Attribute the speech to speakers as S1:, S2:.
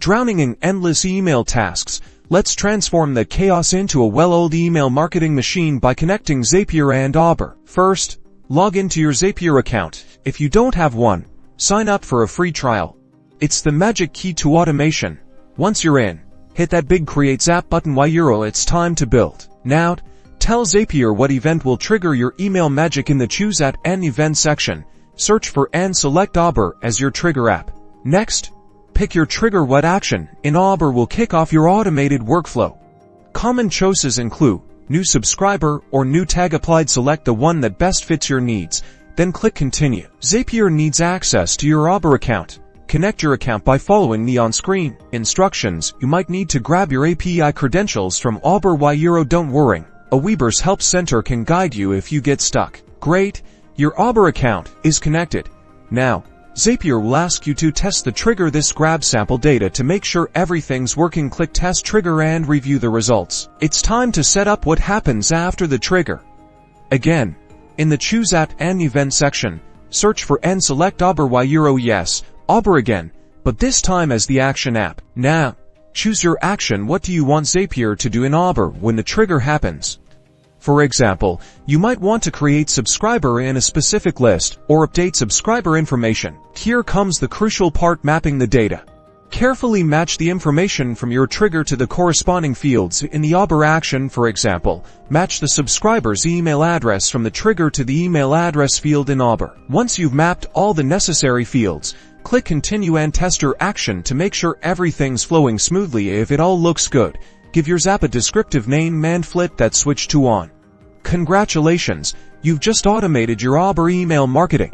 S1: Drowning in endless email tasks, let's transform the chaos into a well-oiled email marketing machine by connecting Zapier and Aweber. First, log into your Zapier account. If you don't have one, sign up for a free trial. It's the magic key to automation. Once you're in, hit that big Create Zap button. It's time to build. Now, tell Zapier what event will trigger your email magic in the Choose at an Event section. Search for and select Aweber as your trigger app. Next, pick your trigger. What action in Aweber will kick off your automated workflow? Common choices include new subscriber or new tag applied. Select the one that best fits your needs, then click Continue. Zapier needs access to your Aweber account. Connect your account by following the on-screen instructions. You might need to grab your API credentials from Aweber. Don't worry, Aweber's Help Center can guide you if you get stuck. Great, your Aweber account is connected. Now, Zapier will ask you to test the trigger. Grab sample data to make sure everything's working. Click Test Trigger and review the results. It's time to set up what happens after the trigger. Again, in the Choose at an Event section, search for and select Aweber. Yes, Aweber again, but this time as the Action app. Now, choose your action. What do you want Zapier to do in Aweber when the trigger happens? For example, you might want to create subscriber in a specific list or update subscriber information. Here comes the crucial part: mapping the data. Carefully match the information from your trigger to the corresponding fields in the Aweber action. For example, match the subscriber's email address from the trigger to the email address field in Aweber. Once you've mapped all the necessary fields, click Continue and test your action to make sure everything's flowing smoothly. If it all looks good, give your Zap a descriptive name and flip that switch to on. Congratulations, you've just automated your Aweber email marketing.